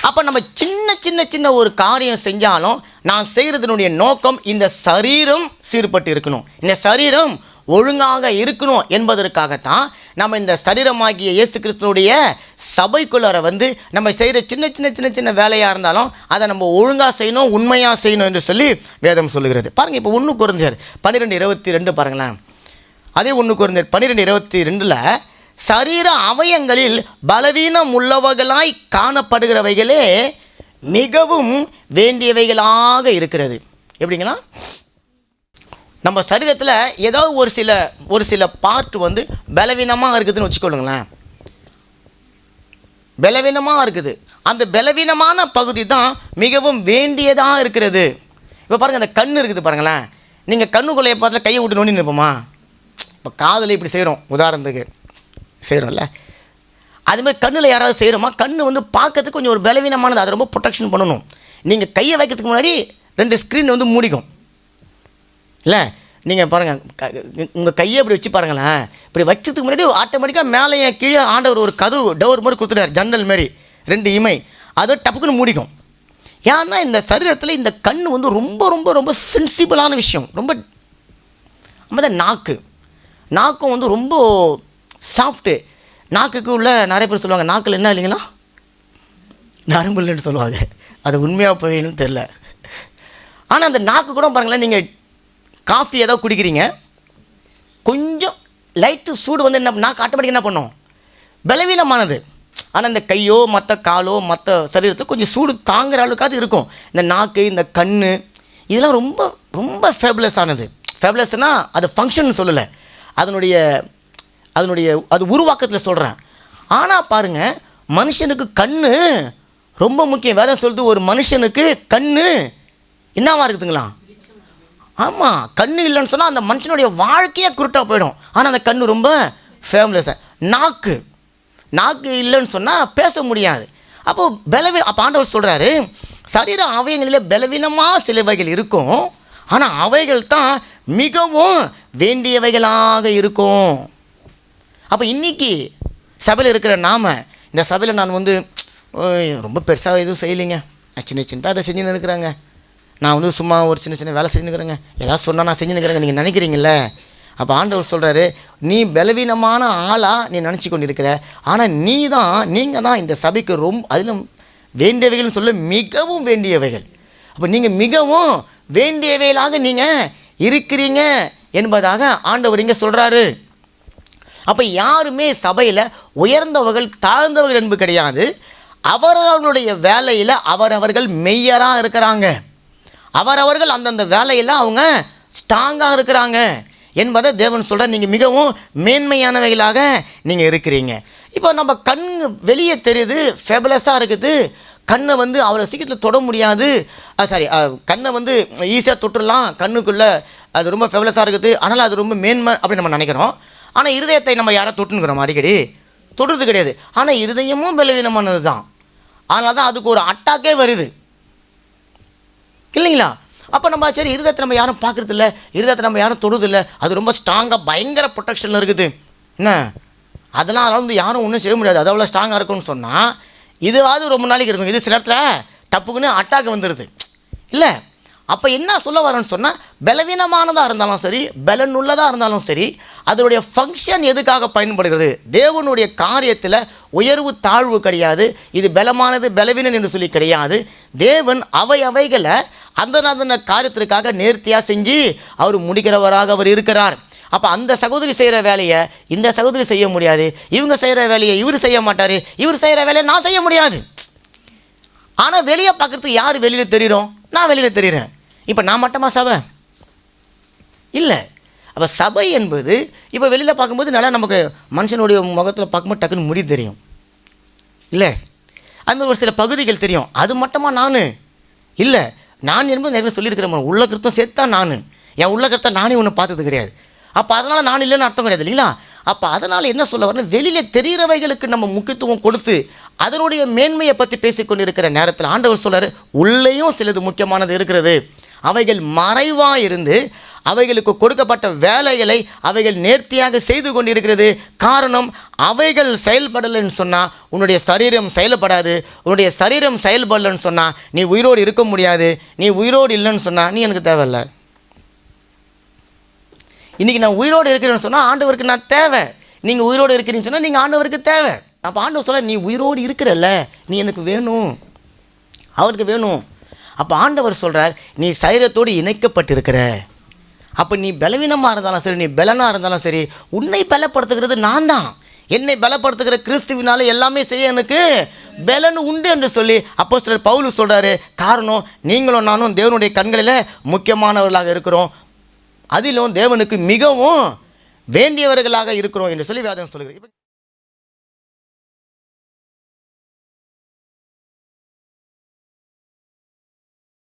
அப்போ நம்ம சின்ன சின்ன சின்ன ஒரு காரியம் செஞ்சாலும் நான் செய்கிறதுனுடைய நோக்கம் இந்த சரீரம் சீர்பட்டு இருக்கணும், இந்த சரீரம் ஒழுங்காக இருக்கணும் என்பதற்காகத்தான் நம்ம இந்த சரீரமாகிய இயேசு கிறிஸ்துனுடைய சபைக்குள்ளார வந்து நம்ம செய்கிற சின்ன சின்ன சின்ன சின்ன வேலையாக இருந்தாலும் அதை நம்ம ஒழுங்காக செய்யணும், உண்மையாக செய்யணும் என்று சொல்லி வேதம் சொல்லுகிறது. பாருங்கள், இப்போ 1 கொரிந்தியர் 12:22 பாருங்களேன். அதே 1 கொரிந்தியர் 12:22 சரீர அவயங்களில் பலவீனம் உள்ளவர்களாய் காணப்படுகிறவைகளே மிகவும் வேண்டியவைகளாக இருக்கிறது. எப்படிங்களா? நம்ம சரீரத்தில் ஏதாவது ஒரு சில பார்ட் வந்து பலவீனமாக இருக்குதுன்னு வச்சுக்கொள்ளுங்களேன். பலவீனமாக இருக்குது, அந்த பலவீனமான பகுதி தான் மிகவும் வேண்டியதாக இருக்கிறது. இப்போ பாருங்கள், அந்த கண் இருக்குது பாருங்களேன். நீங்கள் கண்ணுக்குள்ளே பார்த்து கையை விட்டு நோண்டி நிற்போமா? இப்போ காதில் இப்படி செய்கிறோம், உதாரணத்துக்கு செய்கிறோம்ல, அதுமாதிரி கண்ணில் யாராவது செய்கிறோமா? கண் வந்து பார்க்கறதுக்கு கொஞ்சம் ஒரு பலவீனமானது, அதை ரொம்ப ப்ரொடெக்ஷன் பண்ணணும். நீங்கள் கையை வைக்கிறதுக்கு முன்னாடி 2 ஸ்க்ரீன் வந்து மூடிக்கும் இல்லை? நீங்கள் பாருங்கள், உங்கள் கையை இப்படி வச்சு பாருங்களேன். இப்படி வைக்கிறதுக்கு முன்னாடி ஆட்டோமேட்டிக்காக மேலே கீழே ஆண்டவர் ஒரு கதவு டோர் மாதிரி கொடுத்துட்டார், ஜன்னல் மாரி 2 இமை, அது டப்புக்குன்னு மூடிக்கும். ஏன்னா இந்த சரீரத்தில் இந்த கண் வந்து ரொம்ப ரொம்ப ரொம்ப சென்சிபிளான விஷயம். ரொம்ப நம்ம நாக்கும் வந்து ரொம்ப சாஃப்ட்டு. நாக்குக்கு உள்ள நிறைய பேர் சொல்லுவாங்க, நாக்கில் என்ன இல்லைங்களா, நரம்பு இல்லைன்னு சொல்லுவாங்க. அது உண்மையாக போயின்னு தெரில. ஆனால் அந்த நாக்கு கூட பாருங்களேன், நீங்கள் காஃபி ஏதாவது குடிக்கிறீங்க, கொஞ்சம் லைட்டு சூடு வந்து என்ன நாக்கு ஆட்டோமேட்டிக்காக என்ன பண்ணும், பலவீனமானது. ஆனால் இந்த கையோ மற்ற காலோ மற்ற சரீரத்தில் கொஞ்சம் சூடு தாங்குகிற அளவுக்காவது இருக்கும். இந்த நாக்கு, இந்த கண், இதெல்லாம் ரொம்ப ரொம்ப ஃபேபுலஸ் ஆனது. ஃபேபுலஸ்னால் அது ஃபங்க்ஷன் சொல்லலை, அது உருவாக்கத்தில் சொல்கிறேன். ஆனால் பாருங்கள், மனுஷனுக்கு கண் ரொம்ப முக்கியம். வேதம் சொல்லுது, ஒரு மனுஷனுக்கு கண் என்னவா இருக்குதுங்களா? ஆமாம், கண் இல்லைன்னு சொன்னால் அந்த மனுஷனுடைய வாழ்க்கையே குருட்டாக போயிடும். ஆனால் அந்த கண் ரொம்ப ஃபேம்லெஸ்ஸாக. நாக்கு இல்லைன்னு சொன்னால் பேச முடியாது. அப்போ ஆண்டவர் சொல்கிறாரு, சரீர அவயங்களிலே பலவீனமாக சிலவைகள் இருக்கும், ஆனால் அவைகள் தான் மிகவும் வேண்டியவைகளாக இருக்கும். அப்போ இன்றைக்கி சபையில் இருக்கிற இந்த சபையில் நான் வந்து ரொம்ப பெருசாக எதுவும் செய்யலைங்க, சின்ன சின்னதாக அதை செஞ்சுன்னு இருக்கிறாங்க, நான் வந்து சும்மா ஒரு சின்ன சின்ன வேலை செஞ்சுன்னுக்கிறேங்க, ஏதாவது சொன்னால் நான் செஞ்சுன்னுக்கிறேங்க, நீங்கள் நினைக்கிறீங்கள? அப்போ ஆண்டவர் சொல்கிறாரு, நீ பலவீனமான ஆளாக நீ நினச்சி கொண்டு இருக்கிற, ஆனால் நீங்கள் தான் இந்த சபைக்கு அதிலும் வேண்டியவைகள்னு சொல்ல மிகவும் வேண்டியவைகள். அப்போ நீங்கள் மிகவும் வேண்டியவைகளாக நீங்கள் இருக்கிறீங்க என்பதாக ஆண்டவர் இங்கே சொல்கிறாரு. அப்போ யாருமே சபையில் உயர்ந்தவர்கள் தாழ்ந்தவர்கள் என்பது கிடையாது. அவர்களுடைய வேலையில் அவரவர்கள் மெய்யராக இருக்கிறாங்க, அவரவர்கள் அந்தந்த வேலையில் அவங்க ஸ்ட்ராங்காக இருக்கிறாங்க என்பதை தேவன் சொல்கிறார். நீங்கள் மிகவும் மேன்மையானவைகளாக நீங்கள் இருக்கிறீங்க. இப்போ நம்ம கண் வெளியே தெரியுது, ஃபேபுலஸாக இருக்குது, கண்ணை வந்து அவ்வளோ சீக்கிரத்தில் தொட முடியாது, கண்ணை வந்து ஈஸியாக தொட்டுடலாம், கண்ணுக்குள்ளே அது ரொம்ப ஃபேபுலஸாக இருக்குது, ஆனால் அது ரொம்ப மேன்மை அப்படின்னு நம்ம நினைக்கிறோம். ஆனால் இருதயத்தை நம்ம யாரை தொட்டுனுக்கிறோம்? அடிக்கடி தொடுறது கிடையாது. ஆனால் இருதயமும் பலவீனமானது தான், அதனால தான் அதுக்கு ஒரு அட்டாக்கே வருது இல்லைங்களா? அப்போ நம்ம சரி, இருதயத்தை நம்ம யாரும் பார்க்குறது இல்லை, இருதயத்தை நம்ம யாரும் தொடுறது இல்லை, அது ரொம்ப ஸ்ட்ராங்காக பயங்கர ப்ரொடெக்ஷனில் இருக்குது என்ன, அதெல்லாம் வந்து யாரும் ஒன்றும் செய்ய முடியாது, அது அவ்வளோ ஸ்ட்ராங்காக இருக்கும்னு சொன்னால் இதுவாவது ரொம்ப நாளைக்கு இருக்கும். இது சில இடத்துல டப்புக்குன்னு அட்டாக் வந்துடுது இல்லை. அப்போ என்ன சொல்ல வரேன்னு சொன்னால், பலவீனமானதாக இருந்தாலும் சரி, பலனுள்ளதாக இருந்தாலும் சரி, அதனுடைய ஃபங்க்ஷன் எதுக்காக பயன்படுகிறது? தேவனுடைய காரியத்தில் உயர்வு தாழ்வு கிடையாது, இது பலமானது பலவீனன் என்று சொல்லி கிடையாது. தேவன் அவைகளை அந்த காரியத்திற்காக நேர்த்தியாக செஞ்சு அவர் முடிக்கிறவராக அவர் இருக்கிறார். அப்போ அந்த சகோதரி செய்கிற வேலையை இந்த சகோதரி செய்ய முடியாது, இவங்க செய்கிற வேலையை இவர் செய்ய மாட்டார், இவர் செய்கிற வேலையை நான் செய்ய முடியாது. ஆனால் வெளியே பார்க்குறதுக்கு யார் வெளியில் தெரிகிறோம்? நான் வெளியில் தெரிகிறேன். இப்போ நான் மட்டுமா சபை இல்லை. அப்போ சபை என்பது இப்போ வெளியில் பார்க்கும்போது நல்லா நமக்கு மனுஷனுடைய முகத்தில் பார்க்கும்போது டக்குன்னு முடி தெரியும் இல்லை, அந்த ஒரு சில பகுதிகள் தெரியும். அது மட்டுமா நான் இல்லை. நான் என்பது நிறைய சொல்லியிருக்கிறேன், உள்ள கருத்தம் சேர்த்தா நான், என் உள்ள கருத்தை நானே ஒன்று பார்த்தது கிடையாது. அப்போ அதனால் நான் இல்லைன்னு அர்த்தம் கிடையாது இல்லைங்களா? அப்போ அதனால் என்ன சொல்ல வரணும், வெளியில் தெரிகிறவைகளுக்கு நம்ம முக்கியத்துவம் கொடுத்து அதனுடைய மேன்மையை பற்றி பேசிக்கொண்டு இருக்கிற நேரத்தில் ஆண்டவர் சொல்கிறார், உள்ளேயும் சிலது முக்கியமானது இருக்கிறது, அவைகள் மறைவாக இருந்து அவைகளுக்கு கொடுக்கப்பட்ட வேலைகளை அவைகள் நேர்த்தியாக செய்து கொண்டிருக்கிறது. காரணம், அவைகள் செயல்படலைன்னு சொன்னால் உன்னுடைய சரீரம் செயல்படாது. உன்னுடைய சரீரம் செயல்படலைன்னு சொன்னால் நீ உயிரோடு இருக்க முடியாது. நீ உயிரோடு இல்லைன்னு சொன்னால் நீ எனக்கு தேவையில்லை. இன்றைக்கி நான் உயிரோடு இருக்கிறேன்னு சொன்னால் ஆண்டவருக்கு நான் தேவை. நீங்கள் உயிரோடு இருக்கிறீங்கன்னு சொன்னால் நீங்கள் ஆண்டவருக்கு தேவை. அப்போ ஆண்டவர் சொல்ல, நீ உயிரோடு இருக்கிறல்ல, நீ எனக்கு வேணும், அவருக்கு வேணும். அப்போ ஆண்டவர் சொல்கிறார், நீ சரீரத்தோடு இணைக்கப்பட்டிருக்கிற. அப்போ நீ பலவீனமாக இருந்தாலும் சரி, நீ பலனாக இருந்தாலும் சரி, உன்னை பலப்படுத்துகிறது நான் தான். என்னை பலப்படுத்துகிற கிறிஸ்துவினால எல்லாமே செய்ய எனக்கு பலன் உண்டு என்று சொல்லி அப்போஸ்தலர் பவுல் சொல்கிறாரு. காரணம், நீங்களும் நானும் தேவனுடைய கண்களில் முக்கியமானவர்களாக இருக்கிறோம். அதிலும் தேவனுக்கு மிகவும் வேண்டியவர்களாக இருக்கிறோம் என்று சொல்லி வேதம் சொல்லுகிறேன்.